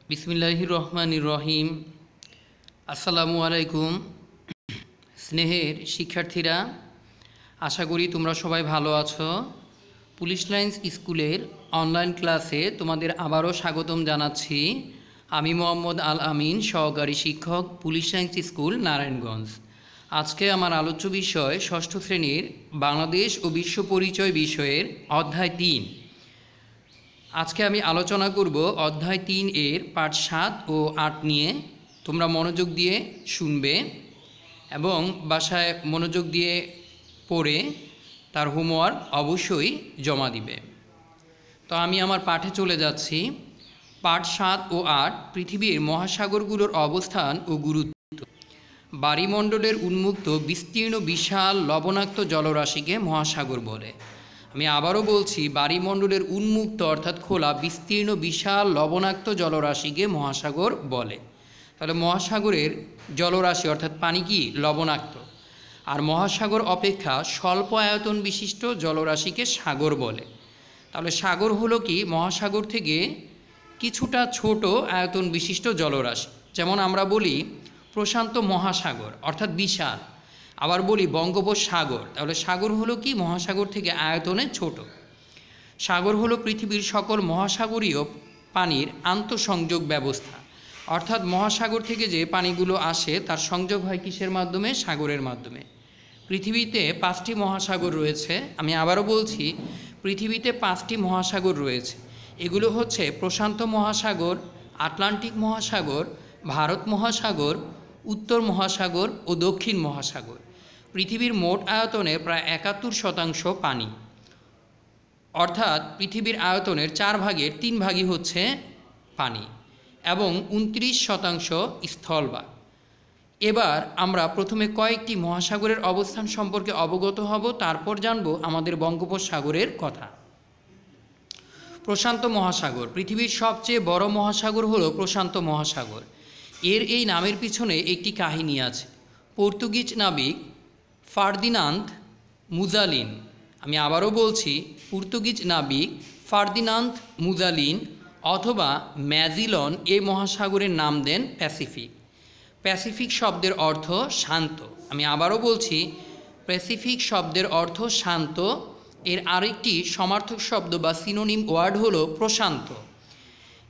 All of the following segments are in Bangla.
বিসমিল্লাহির রহমানির রহিম। আসসালামু আলাইকুম। স্নেহের শিক্ষার্থীরা, আশা করি তোমরা সবাই ভালো আছো। পুলিশ লাইন্স স্কুলের অনলাইন ক্লাসে তোমাদের আবারও স্বাগতম জানাচ্ছি। আমি মোহাম্মদ আল আমিন, সহকারী শিক্ষক, পুলিশ লাইন্স স্কুল, নারায়ণগঞ্জ। আজকে আমার আলোচ্য বিষয় ষষ্ঠ শ্রেণীর বাংলাদেশ ও বিশ্ব পরিচয় বিষয়ের অধ্যায় ৩। আজকে আমি আলোচনা করব অধ্যায় ৩ এর পাঠ ৭ ও ৮ নিয়ে। তোমরা মনোযোগ দিয়ে শুনবে এবং বাসায় মনোযোগ দিয়ে পড়ে তার হোমওয়ার্ক অবশ্যই জমা দিবে। তো আমি আমার পাঠে চলে যাচ্ছি। পাঠ ৭ ও ৮, পৃথিবীর মহাসাগরগুলোর অবস্থান ও গুরুত্ব। বায়ুমণ্ডলের উন্মুক্ত বিস্তীর্ণ বিশাল লবণাক্ত জলরাশিকে মহাসাগর বলে। আমি আবারও বলছি, বায়ুমণ্ডলের উন্মুক্ত অর্থাৎ খোলা বিস্তীর্ণ বিশাল লবণাক্ত জলরাশিকে মহাসাগর বলে। তাহলে মহাসাগরের জলরাশি অর্থাৎ পানি কি লবণাক্ত, আর মহাসাগর অপেক্ষা স্বল্প আয়তন বিশিষ্ট জলরাশিকে সাগর বলে। তাহলে সাগর হলো কি মহাসাগর থেকে কিছুটা ছোট আয়তন বিশিষ্ট জলরাশি। যেমন আমরা বলি প্রশান্ত মহাসাগর অর্থাৎ বিশাল, আবার বলি বঙ্গোপসাগর। তাহলে সাগর হলো কি মহাসাগর থেকে আয়তনে ছোট। সাগর হলো পৃথিবীর সকল মহাসাগরীয় পানির আন্তঃসংযোগ ব্যবস্থা, অর্থাৎ মহাসাগর থেকে যে পানিগুলো আসে তার সংযোগ হয় কিসের মাধ্যমে? সাগরের মাধ্যমে। পৃথিবীতে 5টি মহাসাগর রয়েছে। আমি আবারও বলছি, পৃথিবীতে 5টি মহাসাগর রয়েছে। এগুলো হচ্ছে প্রশান্ত মহাসাগর, আটলান্টিক মহাসাগর, ভারত মহাসাগর, উত্তর মহাসাগর ও দক্ষিণ মহাসাগর। পৃথিবীর মোট আয়তনের প্রায় 71% পানি, অর্থাৎ পৃথিবীর আয়তনের 4 ভাগের 3 ভাগই হচ্ছে পানি এবং 29% স্থলভাগ। এবার আমরা প্রথমে কয়েকটি মহাসাগরের অবস্থান সম্পর্কে অবগত হব, তারপর জানব আমাদের বঙ্গোপসাগরের কথা। প্রশান্ত মহাসাগর, পৃথিবীর সবচেয়ে বড় মহাসাগর হলো প্রশান্ত মহাসাগর। এর এই নামের পিছনে একটি কাহিনী আছে। পর্তুগিজ নাবিক ফার্দিনান্দ মুজালিন, আমি আবারও বলছি, পর্তুগিজ নাবিক ফার্দিনান্দ মুজালিন অথবা ম্যাজিলন এই মহাসাগরের নাম দেন প্যাসিফিক। প্যাসিফিক শব্দের অর্থ শান্ত। আমি আবারও বলছি, প্যাসিফিক শব্দের অর্থ শান্ত। এর আরেকটি সমার্থক শব্দ বা সিনোনিম ওয়ার্ড হলো প্রশান্ত।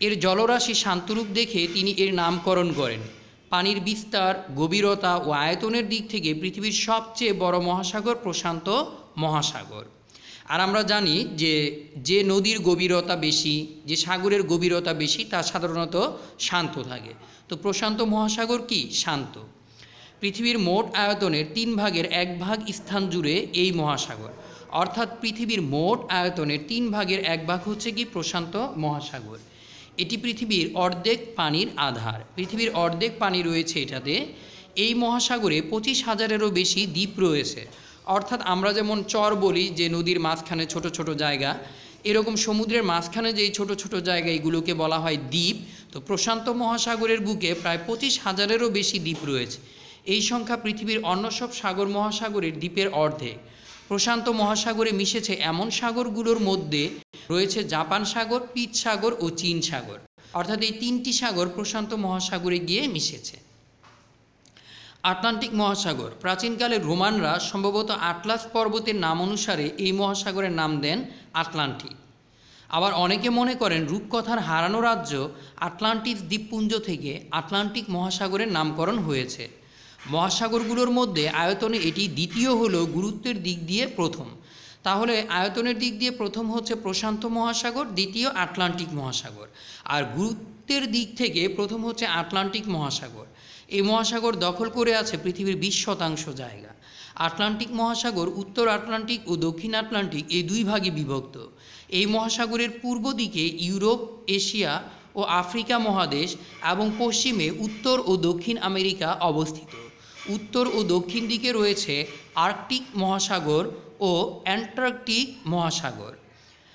এর জলরাশি শান্তরূপ দেখে তিনি এর নামকরণ করেন। পানির বিস্তার, গভীরতা ও আয়তনের দিক থেকে পৃথিবীর সবচেয়ে বড় মহাসাগর প্রশান্ত মহাসাগর। আর আমরা জানি যে নদীর গভীরতা বেশি, যে সাগরের গভীরতা বেশি, তা সাধারণত শান্ত থাকে। তো প্রশান্ত মহাসাগর কি? শান্ত। পৃথিবীর মোট আয়তনের 3 ভাগের 1 ভাগ স্থান জুড়ে এই মহাসাগর, অর্থাৎ পৃথিবীর মোট আয়তনের 3 ভাগের 1 ভাগ হচ্ছে কি প্রশান্ত মহাসাগর। এটি পৃথিবীর অর্ধেক পানির আধার। পৃথিবীর অর্ধেক পানি রয়েছে এটাতে। এই মহাসাগরে 25,000-এরও বেশি দ্বীপ রয়েছে। অর্থাৎ আমরা যেমন চর বলি যে নদীর মাঝখানে ছোট ছোট জায়গা, এরকম সমুদ্রের মাঝখানে যেই ছোট ছোট জায়গা এগুলোকে বলা হয় দ্বীপ। তো প্রশান্ত মহাসাগরের বুকে প্রায় 25,000-এরও বেশি দ্বীপ রয়েছে। এই সংখ্যা পৃথিবীর অন্য সব সাগর মহাসাগরের দ্বীপের অর্ধেক। প্রশান্ত মহাসাগরে মিশেছে এমন সাগরগুলোর মধ্যে রয়েছে জাপান সাগর, পিচ সাগর ও চীন সাগর। অর্থাৎ এই 3টি সাগর প্রশান্ত মহাসাগরে গিয়ে মিশেছে। আটলান্টিক মহাসাগর, প্রাচীনকালে রোমানরা সম্ভবত আটলাস পর্বতের নাম অনুসারে এই মহাসাগরের নাম দেন আটলান্টিক। আবার অনেকে মনে করেন রূপকথার হারানো রাজ্য আটলান্টিস দ্বীপপুঞ্জ থেকে আটলান্টিক মহাসাগরের নামকরণ হয়েছে। মহাসাগরগুলোর মধ্যে আয়তনে এটি দ্বিতীয় হলো, গুরুত্বের দিক দিয়ে প্রথম। তাহলে আয়তনের দিক দিয়ে প্রথম হচ্ছে প্রশান্ত মহাসাগর, দ্বিতীয় আটলান্টিক মহাসাগর, আর গুরুত্বের দিক থেকে প্রথম হচ্ছে আটলান্টিক মহাসাগর। এই মহাসাগর দখল করে আছে পৃথিবীর 20% জায়গা। আটলান্টিক মহাসাগর উত্তর আটলান্টিক ও দক্ষিণ আটলান্টিক এই 2 ভাগে বিভক্ত। এই মহাসাগরের পূর্ব দিকে ইউরোপ, এশিয়া ও আফ্রিকা মহাদেশ এবং পশ্চিমে উত্তর ও দক্ষিণ আমেরিকা অবস্থিত। উত্তর ও দক্ষিণ দিকে রয়েছে আর্কটিক মহাসাগর ও অ্যান্টার্কটিক মহাসাগর।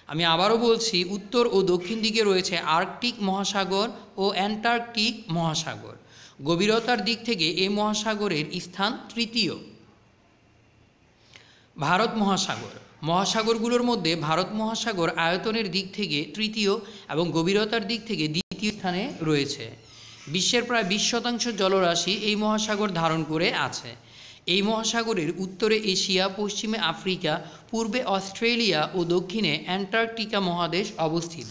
আমি আবারও বলছি, উত্তর ও দক্ষিণ দিকে রয়েছে আর্কটিক মহাসাগর ও অ্যান্টার্কটিক মহাসাগর। গভীরতার দিক থেকে এই মহাসাগরের স্থান তৃতীয়। ভারত মহাসাগর, মহাসাগরগুলোর মধ্যে ভারত মহাসাগর আয়তনের দিক থেকে তৃতীয় এবং গভীরতার দিক থেকে দ্বিতীয়। দ্বিতীয় স্থানে রয়েছে। বিশ্বের প্রায় 20% জলরাশি এই মহাসাগর ধারণ করে আছে। এই মহাসাগরের উত্তরে এশিয়া, পশ্চিমে আফ্রিকা, পূর্বে অস্ট্রেলিয়া ও দক্ষিণে অ্যান্টার্কটিকা মহাদেশ অবস্থিত।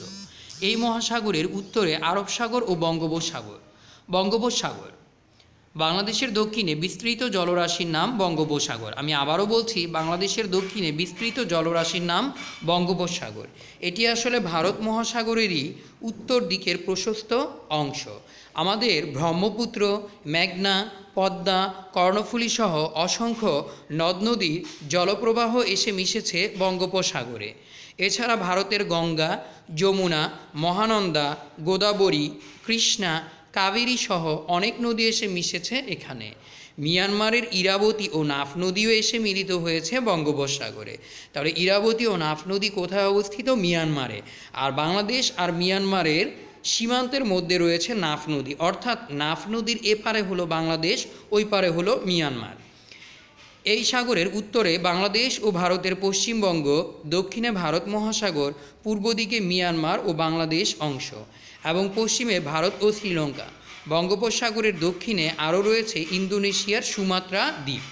এই মহাসাগরের উত্তরে আরব সাগর ও বঙ্গোপসাগর। বাংলাদেশের দক্ষিণে বিস্তৃত জলরাশির নাম বঙ্গোপসাগর। আমি আবারও বলছি, বাংলাদেশের দক্ষিণে বিস্তৃত জলরাশির নাম বঙ্গোপসাগর। এটি আসলে ভারত মহাসাগরেরই উত্তর দিকের প্রশস্ত অংশ। আমাদের ব্রহ্মপুত্র, মেঘনা, পদ্মা, কর্ণফুলী সহ অসংখ্য নদ নদীর জলপ্রবাহ এসে মিশেছে বঙ্গোপসাগরে। এছাড়া ভারতের গঙ্গা, যমুনা, মহানন্দা, গোদাবরী, কৃষ্ণা, কাবেরী সহ অনেক নদী এসে মিশেছে এখানে। মিয়ানমারের ইরাবতী ও নাফ নদীও এসে মিলিত হয়েছে বঙ্গোপসাগরে। তাহলে ইরাবতী ও নাফ নদী কোথায় অবস্থিত? মিয়ানমারে। আর বাংলাদেশ আর মিয়ানমারের সীমান্তের মধ্যে রয়েছে নাফ নদী, অর্থাৎ নাফ নদীর এপারে হলো বাংলাদেশ, ওই পারে হলো মিয়ানমার। এই সাগরের উত্তরে বাংলাদেশ ও ভারতের পশ্চিমবঙ্গ, দক্ষিণে ভারত মহাসাগর, পূর্ব দিকে মিয়ানমার ও বাংলাদেশ অংশ এবং পশ্চিমে ভারত ও শ্রীলঙ্কা। বঙ্গোপসাগরের দক্ষিণে আরও রয়েছে ইন্দোনেশিয়ার সুমাত্রা দ্বীপ।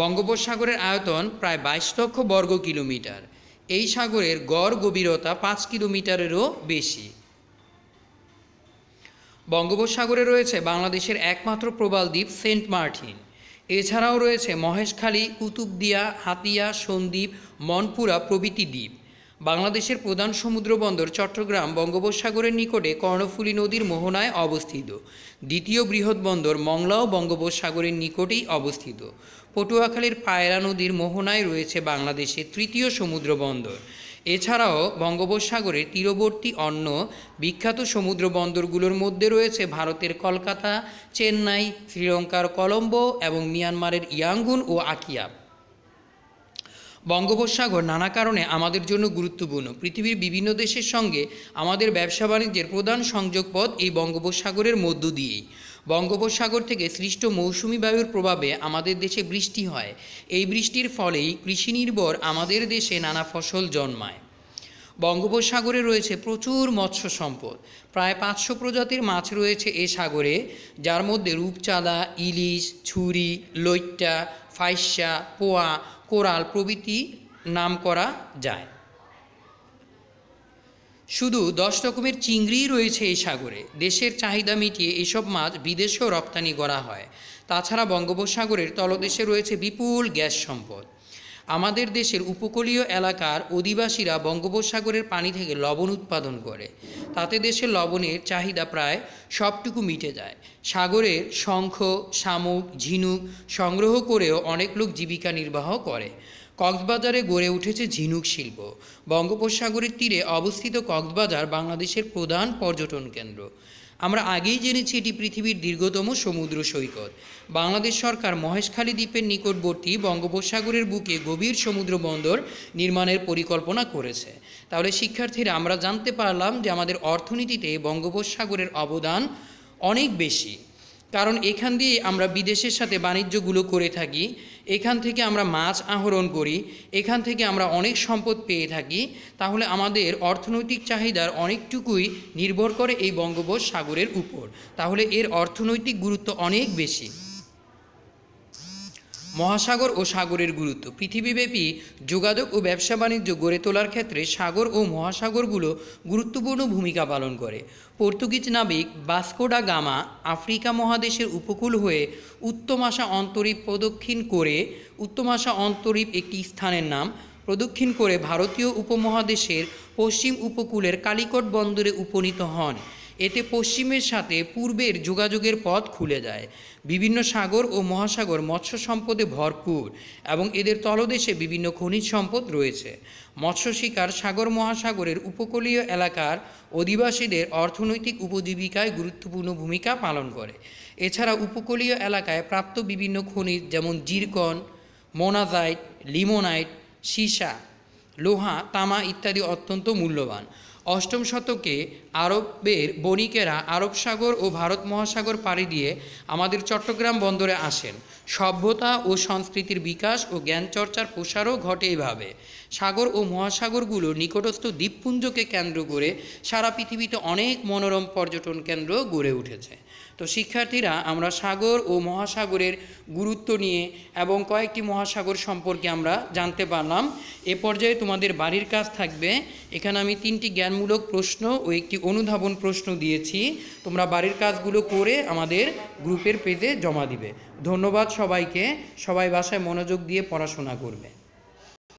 বঙ্গোপসাগরের আয়তন প্রায় 22 লক্ষ বর্গ কিলোমিটার। এই সাগরের গড় গভীরতা 5 কিলোমিটারেরও বেশি। বঙ্গোপসাগরে রয়েছে বাংলাদেশের একমাত্র প্রবাল দ্বীপ সেন্ট মার্টিন। এছাড়াও রয়েছে মহেশখালী, কুতুবদিয়া, হাতিয়া, সন্দ্বীপ, মনপুরা প্রভৃতি দ্বীপ। বাংলাদেশের প্রধান সমুদ্র বন্দর চট্টগ্রাম বঙ্গোপসাগরের নিকটে কর্ণফুলী নদীর মোহনায় অবস্থিত। দ্বিতীয় বৃহৎ বন্দর মংলাও বঙ্গোপসাগরের নিকটেই অবস্থিত। পটুয়াখালীর পায়রা নদীর মোহনায় রয়েছে বাংলাদেশের তৃতীয় সমুদ্র বন্দর। এছাড়াও বঙ্গোপসাগরের তীরবর্তী অন্য বিখ্যাত সমুদ্র বন্দরগুলোর মধ্যে রয়েছে ভারতের কলকাতা, চেন্নাই, শ্রীলঙ্কার কলম্বো এবং মিয়ানমারের ইয়াঙ্গুন ও আকিয়া। বঙ্গোপসাগর নানা কারণে আমাদের জন্য গুরুত্বপূর্ণ। পৃথিবীর বিভিন্ন দেশের সঙ্গে আমাদের ব্যবসা বাণিজ্যের প্রধান সংযোগ পথ এই বঙ্গোপসাগরের মধ্য দিয়েই। বঙ্গোপসাগর থেকে সৃষ্ট মৌসুমি বায়ুর প্রভাবে আমাদের দেশে বৃষ্টি হয়। এই বৃষ্টির ফলেই কৃষি নির্ভর আমাদের দেশে নানা ফসল জন্মায়। বঙ্গোপসাগরে রয়েছে প্রচুর মৎস্য সম্পদ। প্রায় 500 প্রজাতির মাছ রয়েছে এ সাগরে, যার মধ্যে রূপচাঁদা, ইলিশ, ছুরি, লইট্টা, ফাইসা, পোয়া, কোরাল প্রভৃতি নাম করা যায়। শুধু 10 রকমের চিংড়িই রয়েছে এই সাগরে। দেশের চাহিদা মিটিয়ে এসব মাছ বিদেশেও রপ্তানি করা হয়। তাছাড়া বঙ্গোপসাগরের তলদেশে রয়েছে বিপুল গ্যাস সম্পদ। আমাদের দেশের উপকূলীয় এলাকার অধিবাসীরা বঙ্গোপসাগরের পানি থেকে লবণ উৎপাদন করে। তাতে দেশের লবণের চাহিদা প্রায় সবটুকু মিটে যায়। সাগরের শঙ্খ, শামুক, ঝিনুক সংগ্রহ করেও অনেক লোক জীবিকা নির্বাহ করে। কক্সবাজারে গড়ে উঠেছে ঝিনুক শিল্প। বঙ্গোপসাগরের তীরে অবস্থিত কক্সবাজার বাংলাদেশের প্রধান পর্যটন কেন্দ্র। আমরা আগেই জেনেছি এটি পৃথিবীর দীর্ঘতম সমুদ্র সৈকত। বাংলাদেশ সরকার মহেশখালী দ্বীপের নিকটবর্তী বঙ্গোপসাগরের বুকে গভীর সমুদ্র বন্দর নির্মাণের পরিকল্পনা করেছে। তাহলে শিক্ষার্থীরা, আমরা জানতে পারলাম যে আমাদের অর্থনীতিতে বঙ্গোপসাগরের অবদান অনেক বেশি, কারণ এখান দিয়ে আমরা বিদেশের সাথে বাণিজ্যগুলো করে থাকি। এখান থেকে আমরা মাছ আহরণ করি, এখান থেকে আমরা অনেক সম্পদ পেয়ে থাকি। তাহলে আমাদের অর্থনৈতিক চাহিদার অনেকটুকুই নির্ভর করে এই বঙ্গোপসাগরের উপর। তাহলে এর অর্থনৈতিক গুরুত্ব অনেক বেশি। মহাসাগর ও সাগরের গুরুত্ব। পৃথিবীব্যাপী যোগাযোগ ও ব্যবসা বাণিজ্য গড়ে তোলার ক্ষেত্রে সাগর ও মহাসাগরগুলো গুরুত্বপূর্ণ ভূমিকা পালন করে। পর্তুগিজ নাবিক ভাস্কো ডা গামা আফ্রিকা মহাদেশের উপকূল হয়ে উত্তম আশা অন্তরীপ একটি স্থানের নাম প্রদক্ষিণ করে ভারতীয় উপমহাদেশের পশ্চিম উপকূলের কালিকট বন্দরে উপনীত হন। এতে পশ্চিমের সাথে পূর্বের যোগাযোগের পথ খুলে যায়। বিভিন্ন সাগর ও মহাসাগর মৎস্য সম্পদে ভরপুর এবং এদের তলদেশে বিভিন্ন খনিজ সম্পদ রয়েছে। মৎস্য শিকার সাগর মহাসাগরের উপকূলীয় এলাকার অধিবাসীদের অর্থনৈতিক উপজীবিকায় গুরুত্বপূর্ণ ভূমিকা পালন করে। এছাড়া উপকূলীয় এলাকায় প্রাপ্ত বিভিন্ন খনিজ যেমন জিরকন, মোনাজাইট, লিমোনাইট, সীসা, লোহা, তামা ইত্যাদি অত্যন্ত মূল্যবান। অষ্টম শতকে আরবের বণিকেরা আরব সাগর ও ভারত মহাসাগর পাড়ি দিয়ে আমাদের চট্টগ্রাম বন্দরে আসেন। সভ্যতা ও সংস্কৃতির বিকাশ ও জ্ঞানচর্চার প্রসারও ঘটে এভাবে। সাগর ও মহাসাগরগুলো নিকটস্থ দ্বীপপুঞ্জকে কেন্দ্র করে সারা পৃথিবীতে অনেক মনোরম পর্যটন কেন্দ্র গড়ে উঠেছে। তো শিক্ষার্থীরা, আমরা সাগর ও মহাসাগরের গুরুত্ব নিয়ে এবং কয়েকটি মহাসাগর সম্পর্কে আমরা জানতে পারলাম। এ পর্যায়ে তোমাদের বাড়ির কাজ থাকবে। এখানে আমি 3টি জ্ঞানমূলক প্রশ্ন ও একটি অনুধাবন প্রশ্ন দিয়েছি। তোমরা বাড়ির কাজগুলো করে আমাদের গ্রুপের পেজে জমা দিবে। ধন্যবাদ সবাইকে। সবাই বাসায় মনোযোগ দিয়ে পড়াশোনা করবে।